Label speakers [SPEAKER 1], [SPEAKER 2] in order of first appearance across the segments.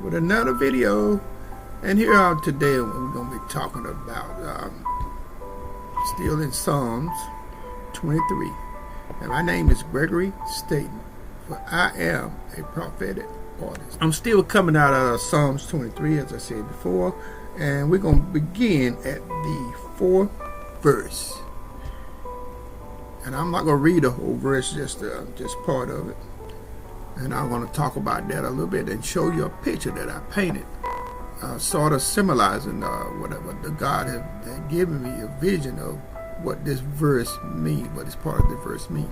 [SPEAKER 1] with another video. And here today we're going to be talking about still in Psalms 23. And my name is Gregory Staten, for I am a prophetic artist. I'm still coming out of Psalms 23, as I said before, and we're going to begin at the 4th verse. And I'm not going to read the whole verse, just part of it. And I'm going to talk about that a little bit and show you a picture that I painted, sort of symbolizing whatever the God had given me, a vision of what this verse means, what this part of the verse means.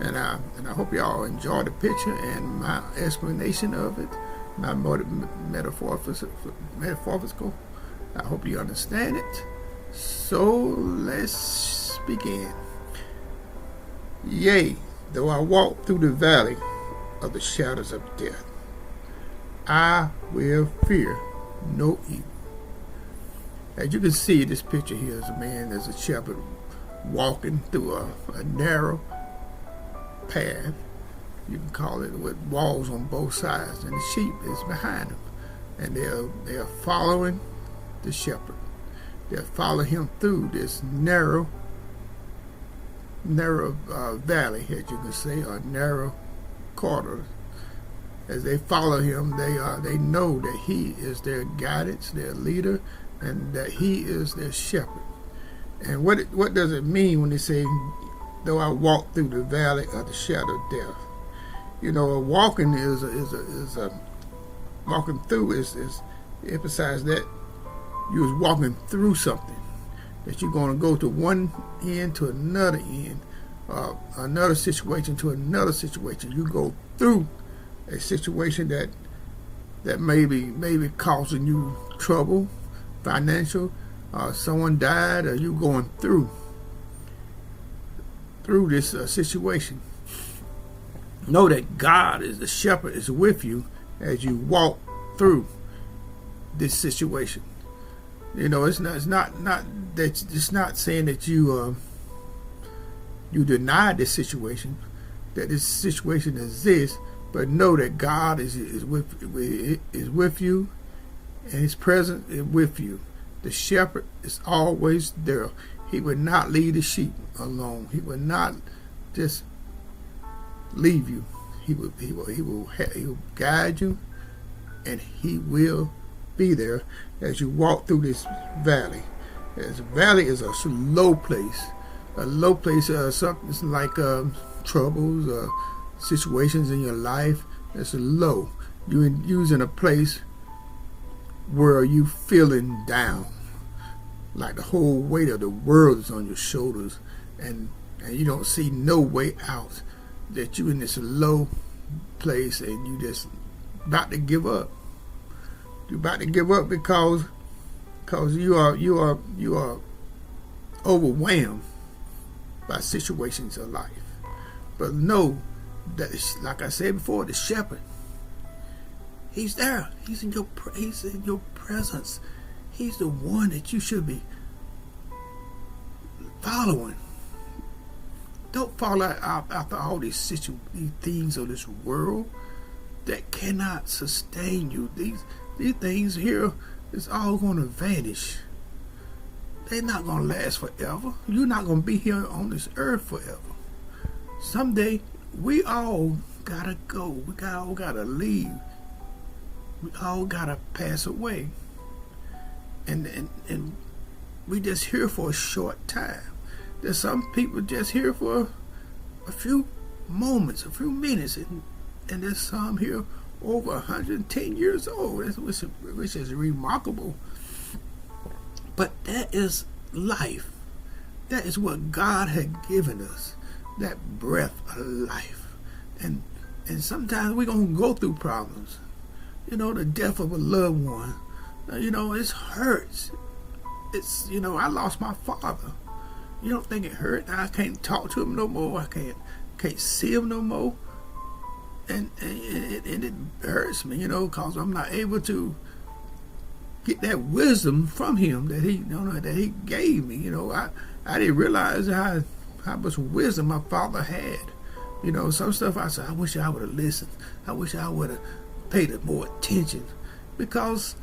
[SPEAKER 1] And I hope y'all enjoy the picture and my explanation of it, my metaphorical. I hope you understand it. So let's begin. Yea, though I walk through the valley of the shadows of death, I will fear no evil. As you can see, this picture here is a man, there's a shepherd walking through a narrow path, you can call it, with walls on both sides, and the sheep is behind him, and they're following the shepherd. They'll follow him through this narrow valley, as you can say, or narrow corridor. As they follow him, they know that he is their guidance, their leader, and that he is their shepherd. And what does it mean when they say, though I walk through the valley of the shadow of death? You know, walking is walking through is emphasize that you was walking through something, that you're going to go to one end to another end, another situation to another situation. You go through a situation that may be causing you trouble, financial, someone died, or you going through this situation. Know that God is the shepherd, is with you as you walk through this situation. You know, it's not saying that you deny this situation, that this situation exists, but know that God is with you, and His presence is with you. The shepherd is always there. He will not leave the sheep alone. He will not just leave you. He will guide you, and He will be there as you walk through this valley. As a valley is a low place. A low place, something like troubles, situations in your life. It's low. You're in a place where you feeling down, like the whole weight of the world is on your shoulders, and you don't see no way out. That you're in this low place and you just about to give up. You're about to give up because you are overwhelmed by situations of life. But know that, like I said before, the shepherd, He's there. He's in your presence. He's the one that you should be following. Don't follow after all these things of this world that cannot sustain you. These things here is all going to vanish. They're not going to last forever. You're not going to be here on this earth forever. Someday, we all got to go. We all got to leave. We all got to pass away. And we just here for a short time. There's some people just here for a few moments, a few minutes, and there's some here over 110 years old, which is remarkable. But that is life. That is what God had given us, that breath of life. And sometimes we're going to go through problems. You know, the death of a loved one. You know, it hurts. I lost my father. You don't think it hurt? I can't talk to him no more. I can't see him no more. And it hurts me, because I'm not able to get that wisdom from him that he gave me. I didn't realize how much wisdom my father had. Some stuff I said, I wish I would have listened. I wish I would have paid more attention. because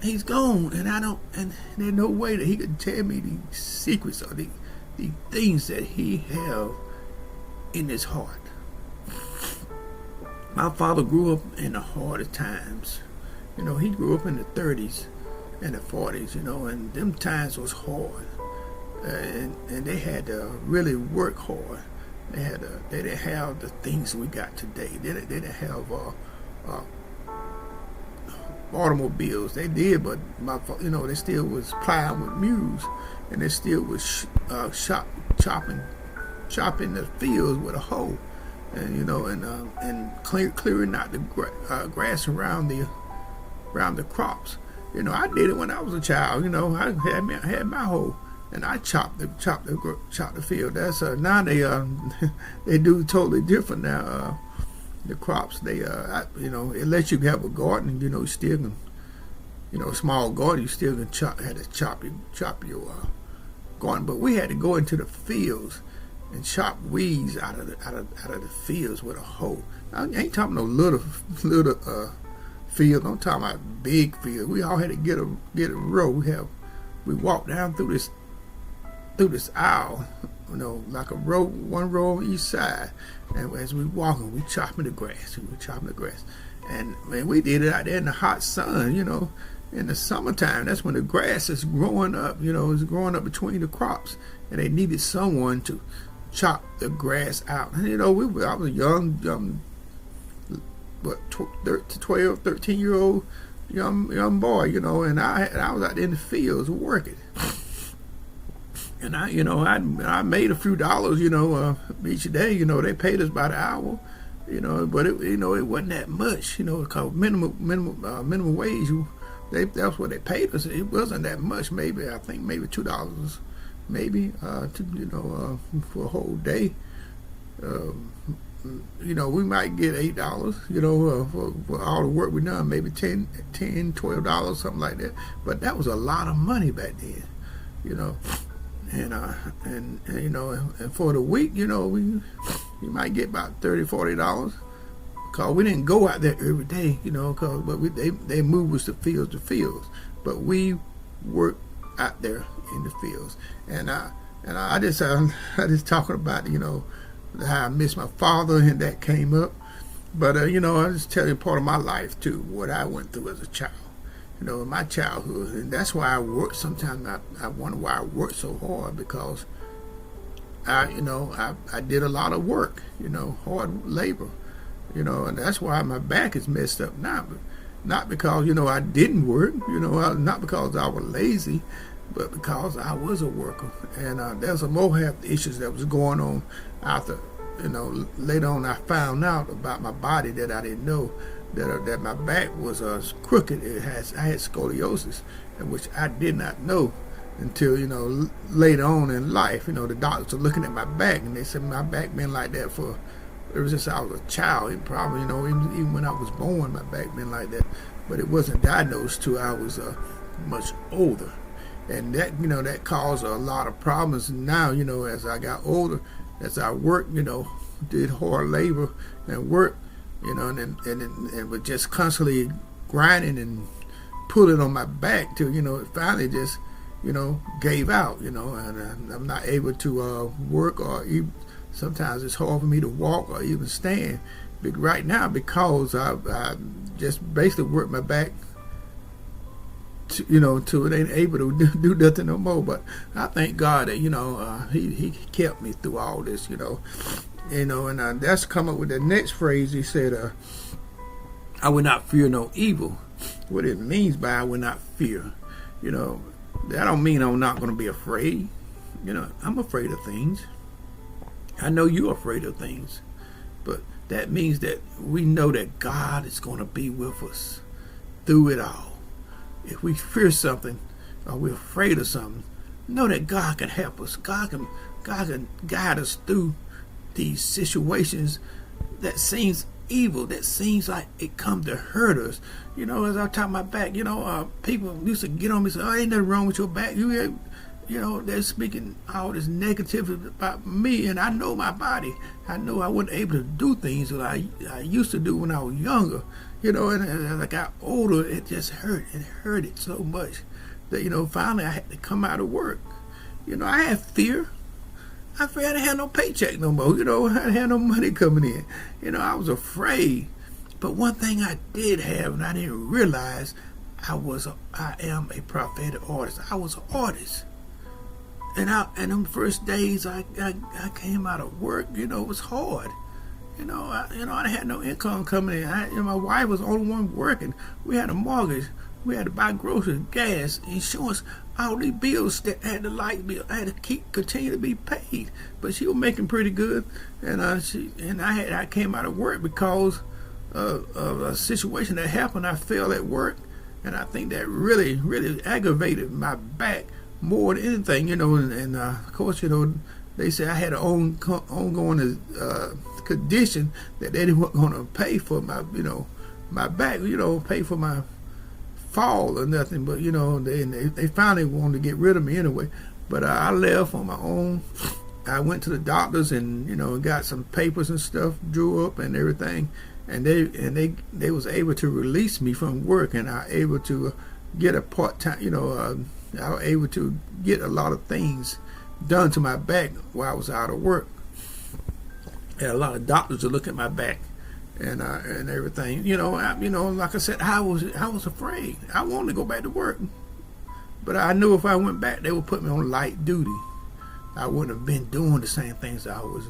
[SPEAKER 1] he's gone, and I don't, and there's no way that he could tell me these secrets or the things that he have in his heart. My father grew up in the hardest times. He grew up in the 30s and the 40s, and them times was hard. And they had to really work hard. They didn't have the things we got today. They didn't have automobiles. They did, but they still was plowing with mules, and they still was chopping the fields with a hoe, and clearing out the grass around the crops. I did it when I was a child. I had my hoe, and I chopped the field. That's now they do totally different now. The crops, it lets you have a garden. You still can, a small garden. You still can chop your garden. But we had to go into the fields and chop weeds out of the fields with a hoe. I ain't talking no little field. I'm talking about big field. We all had to get a row. We walked down through this aisle, like a row, one row on each side. And as we walking, we chopping the grass. And man, we did it out there in the hot sun. In the summertime, that's when the grass is growing up. It's growing up between the crops, and they needed someone to chop the grass out. And I was a young, 12, 13-year-old young boy. And I was out there in the fields working. And I made a few dollars, each day. They paid us by the hour, but it wasn't that much, because minimum wage, that's what they paid us. It wasn't that much. I think maybe $2, for a whole day. We might get $8, for all the work we done, maybe $10, $12, something like that. But that was a lot of money back then, And for the week, you might get about $30, $40, cause we didn't go out there every day, they moved us to fields, but we worked out there in the fields, and I just talking about how I miss my father, and that came up, but I just tell you part of my life too, what I went through as a child. In my childhood, and that's why I work. Sometimes I wonder why I work so hard, because I did a lot of work, hard labor, and that's why my back is messed up now. Not because I didn't work, not because I was lazy, but because I was a worker. And there's some more health issues that was going on after. Later on I found out about my body that I didn't know. That my back was crooked. I had scoliosis, which I did not know until later on in life. The doctors are looking at my back, and they said my back been like that for ever since I was a child. And probably even when I was born, my back been like that. But it wasn't diagnosed till I was much older, and that caused a lot of problems. And now as I got older, as I worked, did hard labor and work. And was just constantly grinding and pulling on my back till it finally just gave out. And I'm not able to work, or even sometimes it's hard for me to walk or even stand. But right now, because I just basically worked my back till it ain't able to do nothing no more. But I thank God that he kept me through all this. And that's come up with the next phrase. He said, I will not fear no evil. What it means by I will not fear, that don't mean I'm not going to be afraid. I'm afraid of things. I know you're afraid of things. But that means that we know that God is going to be with us through it all. If we fear something, or we're afraid of something, know that God can help us. God can guide us through these situations that seems evil, that seems like it comes to hurt us. As I talk my back, people used to get on me and say, "Oh, ain't nothing wrong with your back. they're speaking all this negativity about me, and I know my body. I know I wasn't able to do things that I used to do when I was younger. And as I got older, it just hurt. It hurted so much that, finally I had to come out of work. I had fear. I feared I didn't have no paycheck no more. I didn't have no money coming in. I was afraid. But one thing I did have, and I didn't realize, I am a prophetic artist. I was an artist. And them first days I came out of work, it was hard. I had no income coming in. My wife was the only one working. We had a mortgage. We had to buy groceries, gas, insurance, all these bills that had the light bill. I had to continue to be paid. But she was making pretty good, and I came out of work because of a situation that happened. I fell at work, and I think that really, really aggravated my back more than anything. And of course, they said I had an ongoing condition that they weren't going to pay for my back, pay for my fall or nothing. But they finally wanted to get rid of me anyway. But I left on my own. I went to the doctors and got some papers and stuff drew up and everything, and they was able to release me from work, and I was able to get a part-time. I was able to get a lot of things done to my back while I was out of work. And a lot of doctors to look at my back and everything. Like I said, I was afraid. I wanted to go back to work, but I knew if I went back, they would put me on light duty. I wouldn't have been doing the same things I was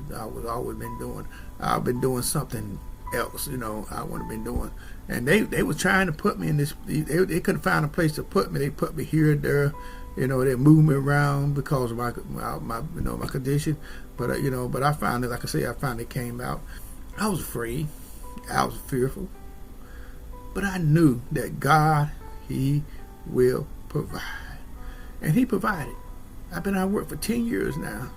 [SPEAKER 1] always been doing. I've been doing something else. I wouldn't have been doing. And they were trying to put me in this. They couldn't find a place to put me. They put me here and there. They moved me around because of my condition. But but I finally, like I say, I finally came out. I was afraid. I was fearful. But I knew that God, He will provide, and He provided. I've been out of work for 10 years now,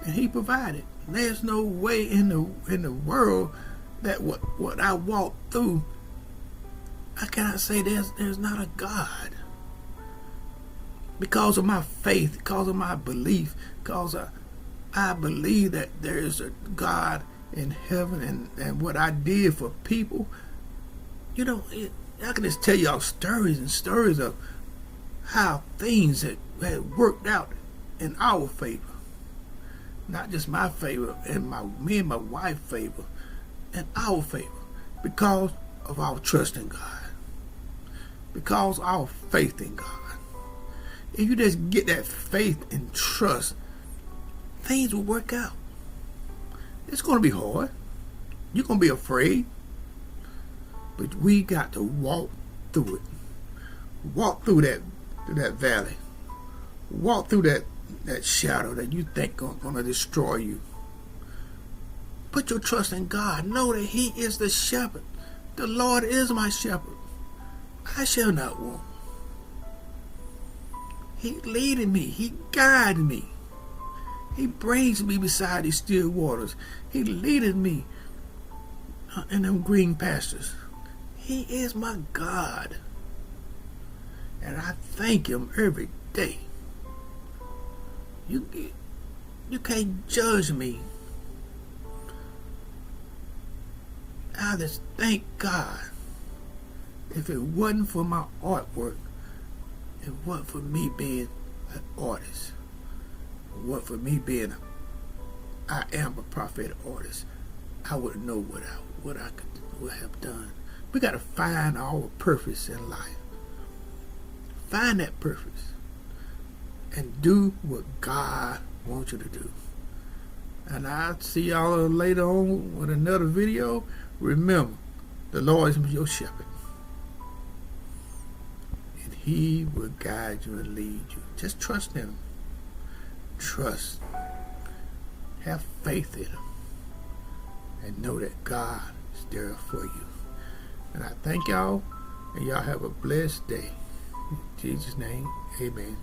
[SPEAKER 1] and He provided. There's no way in the world that what I walked through, I cannot say there's not a God. Because of my faith, because of my belief, because I believe that there is a God in heaven, and what I did for people, I can just tell y'all stories and stories of how things had worked out in our favor. Not just my favor, and me and my wife's favor, and our favor, because of our trust in God, because of our faith in God. If you just get that faith and trust, things will work out. It's going to be hard. You're going to be afraid. But we got to walk through it. Walk through that valley. Walk through that shadow that you think going to destroy you. Put your trust in God. Know that He is the shepherd. The Lord is my shepherd. I shall not want. He leading me. He guiding me. He brings me beside these still waters. He leading me in them green pastures. He is my God. And I thank Him every day. You can't judge me. I just thank God. If it wasn't for my artwork, it wasn't for me being an artist, it wasn't for me being I am a prophetic artist, I wouldn't know what I would have done. We got to find our purpose in life. Find that purpose and do what God wants you to do. And I'll see y'all later on with another video. Remember, the Lord is your shepherd, and He will guide you and lead you. Just trust in Him. Trust. Have faith in Him. And know that God is there for you. And I thank y'all, and y'all have a blessed day. In Jesus' name, amen.